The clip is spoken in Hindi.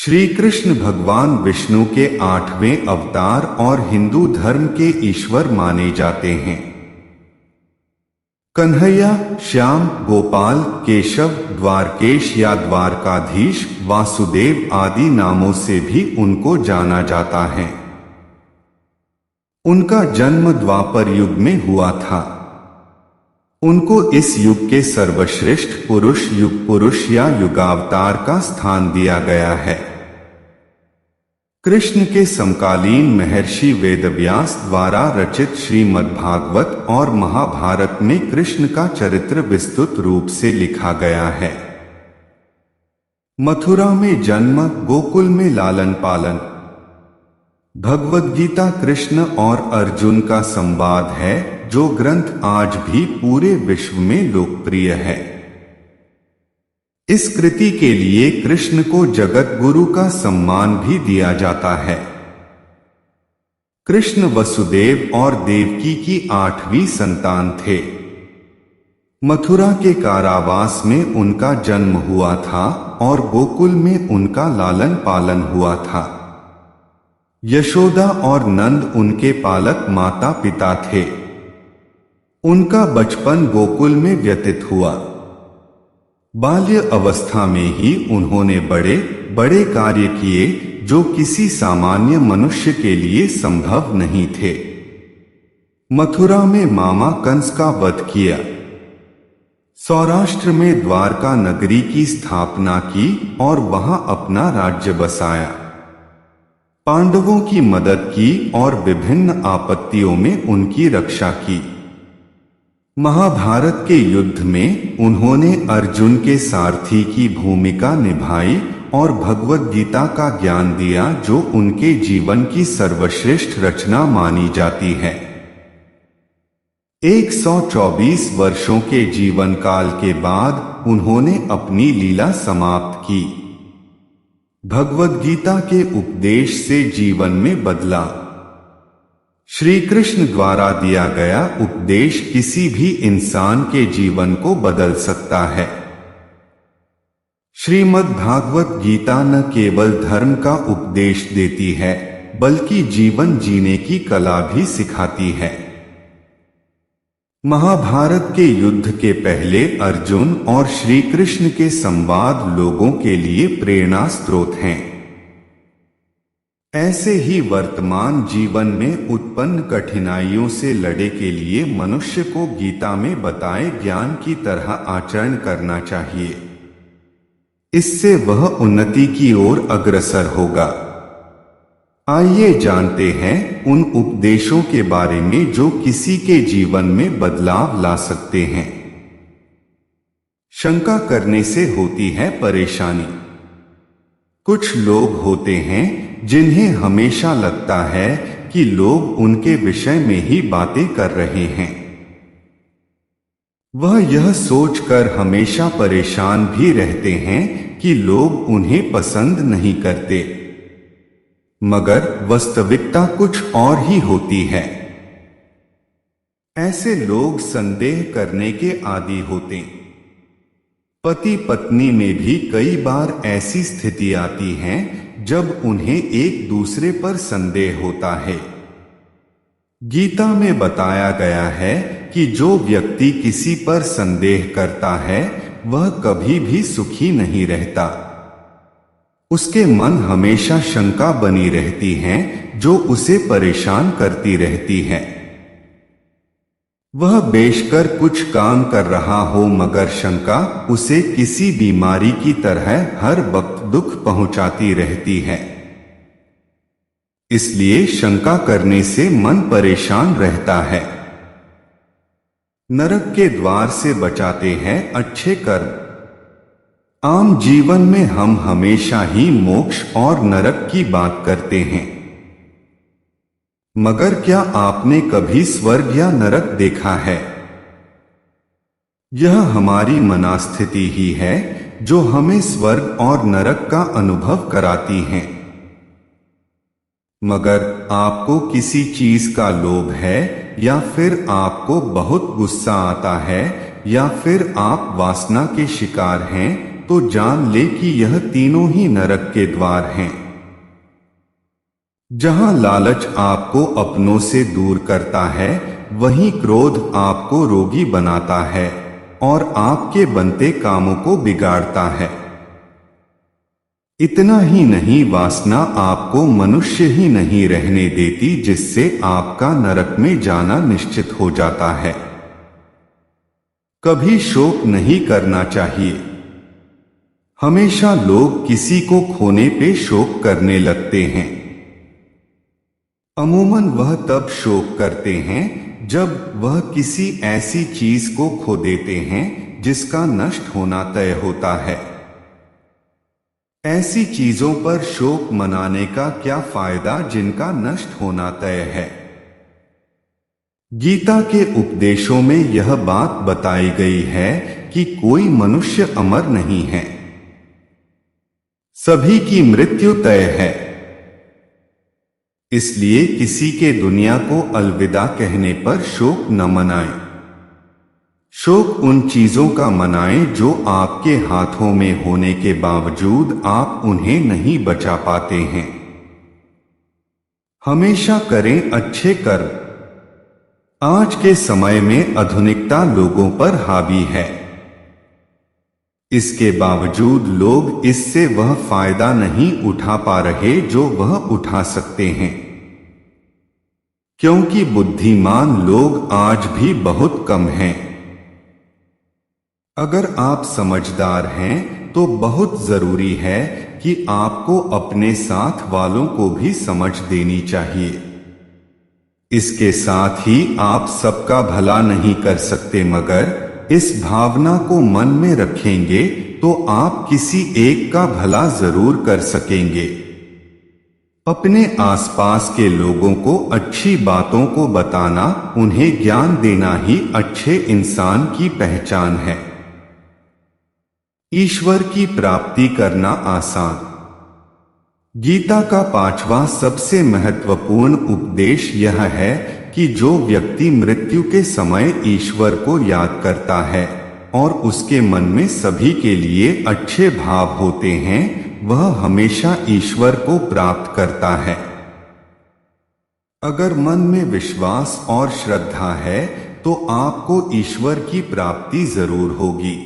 श्री कृष्ण भगवान विष्णु के 8वें अवतार और हिंदू धर्म के ईश्वर माने जाते हैं। कन्हैया, श्याम, गोपाल, केशव, द्वारकेश या द्वारकाधीश, वासुदेव आदि नामों से भी उनको जाना जाता है। उनका जन्म द्वापर युग में हुआ था। उनको इस युग के सर्वश्रेष्ठ पुरुष, युग पुरुष या युगावतार का स्थान दिया गया है। कृष्ण के समकालीन महर्षि वेदव्यास द्वारा रचित श्रीमद्भागवत और महाभारत में कृष्ण का चरित्र विस्तृत रूप से लिखा गया है। मथुरा में जन्म, गोकुल में लालन पालन। भगवद गीता कृष्ण और अर्जुन का संवाद है, जो ग्रंथ आज भी पूरे विश्व में लोकप्रिय है। इस कृति के लिए कृष्ण को जगत गुरु का सम्मान भी दिया जाता है। कृष्ण वसुदेव और देवकी की 8वीं संतान थे। मथुरा के कारावास में उनका जन्म हुआ था और गोकुल में उनका लालन पालन हुआ था। यशोदा और नंद उनके पालक माता पिता थे। उनका बचपन गोकुल में व्यतीत हुआ। बाल्य अवस्था में ही उन्होंने बड़े बड़े कार्य किए जो किसी सामान्य मनुष्य के लिए संभव नहीं थे। मथुरा में मामा कंस का वध किया। सौराष्ट्र में द्वारका नगरी की स्थापना की और वहां अपना राज्य बसाया। पांडवों की मदद की और विभिन्न आपत्तियों में उनकी रक्षा की। महाभारत के युद्ध में उन्होंने अर्जुन के सारथी की भूमिका निभाई और भगवद गीता का ज्ञान दिया, जो उनके जीवन की सर्वश्रेष्ठ रचना मानी जाती है। 124 वर्षों के जीवन काल के बाद उन्होंने अपनी लीला समाप्त की। भगवद गीता के उपदेश से जीवन में बदला। श्री कृष्ण द्वारा दिया गया उपदेश किसी भी इंसान के जीवन को बदल सकता है। श्रीमद् भागवत गीता न केवल धर्म का उपदेश देती है, बल्कि जीवन जीने की कला भी सिखाती है। महाभारत के युद्ध के पहले अर्जुन और श्री कृष्ण के संवाद लोगों के लिए प्रेरणा स्रोत हैं। ऐसे ही वर्तमान जीवन में उत्पन्न कठिनाइयों से लड़ने के लिए मनुष्य को गीता में बताए ज्ञान की तरह आचरण करना चाहिए। इससे वह उन्नति की ओर अग्रसर होगा। आइए जानते हैं उन उपदेशों के बारे में जो किसी के जीवन में बदलाव ला सकते हैं। शंका करने से होती है परेशानी। कुछ लोग होते हैं जिन्हें हमेशा लगता है कि लोग उनके विषय में ही बातें कर रहे हैं। वह यह सोचकर हमेशा परेशान भी रहते हैं कि लोग उन्हें पसंद नहीं करते, मगर वास्तविकता कुछ और ही होती है। ऐसे लोग संदेह करने के आदी होते। पति पत्नी में भी कई बार ऐसी स्थिति आती है जब उन्हें एक दूसरे पर संदेह होता है। गीता में बताया गया है कि जो व्यक्ति किसी पर संदेह करता है वह कभी भी सुखी नहीं रहता। उसके मन हमेशा शंका बनी रहती है जो उसे परेशान करती रहती है। वह बेशकर कुछ काम कर रहा हो, मगर शंका उसे किसी बीमारी की तरह हर वक्त दुख पहुंचाती रहती है। इसलिए शंका करने से मन परेशान रहता है। नरक के द्वार से बचाते हैं अच्छे कर्म। आम जीवन में हम हमेशा ही मोक्ष और नरक की बात करते हैं, मगर क्या आपने कभी स्वर्ग या नरक देखा है? यह हमारी मनस्थिति ही है जो हमें स्वर्ग और नरक का अनुभव कराती है। मगर आपको किसी चीज का लोभ है, या फिर आपको बहुत गुस्सा आता है, या फिर आप वासना के शिकार हैं, तो जान ले कि यह तीनों ही नरक के द्वार हैं। जहां लालच आपको अपनों से दूर करता है, वहीं क्रोध आपको रोगी बनाता है और आपके बनते कामों को बिगाड़ता है। इतना ही नहीं, वासना आपको मनुष्य ही नहीं रहने देती, जिससे आपका नरक में जाना निश्चित हो जाता है। कभी शोक नहीं करना चाहिए। हमेशा लोग किसी को खोने पे शोक करने लगते हैं। अमूमन वह तब शोक करते हैं जब वह किसी ऐसी चीज को खो देते हैं जिसका नष्ट होना तय होता है। ऐसी चीजों पर शोक मनाने का क्या फायदा जिनका नष्ट होना तय है। गीता के उपदेशों में यह बात बताई गई है कि कोई मनुष्य अमर नहीं है, सभी की मृत्यु तय है। इसलिए किसी के दुनिया को अलविदा कहने पर शोक न मनाएं। शोक उन चीजों का मनाएं जो आपके हाथों में होने के बावजूद आप उन्हें नहीं बचा पाते हैं। हमेशा करें अच्छे कर्म। आज के समय में आधुनिकता लोगों पर हावी है। इसके बावजूद लोग इससे वह फायदा नहीं उठा पा रहे जो वह उठा सकते हैं, क्योंकि बुद्धिमान लोग आज भी बहुत कम हैं। अगर आप समझदार हैं तो बहुत जरूरी है कि आपको अपने साथ वालों को भी समझ देनी चाहिए। इसके साथ ही आप सबका भला नहीं कर सकते, मगर इस भावना को मन में रखेंगे तो आप किसी एक का भला जरूर कर सकेंगे। अपने आसपास के लोगों को अच्छी बातों को बताना, उन्हें ज्ञान देना ही अच्छे इंसान की पहचान है। ईश्वर की प्राप्ति करना आसान। गीता का 5वां सबसे महत्वपूर्ण उपदेश यह है कि जो व्यक्ति मृत्यु के समय ईश्वर को याद करता है और उसके मन में सभी के लिए अच्छे भाव होते हैं, वह हमेशा ईश्वर को प्राप्त करता है। अगर मन में विश्वास और श्रद्धा है तो आपको ईश्वर की प्राप्ति जरूर होगी।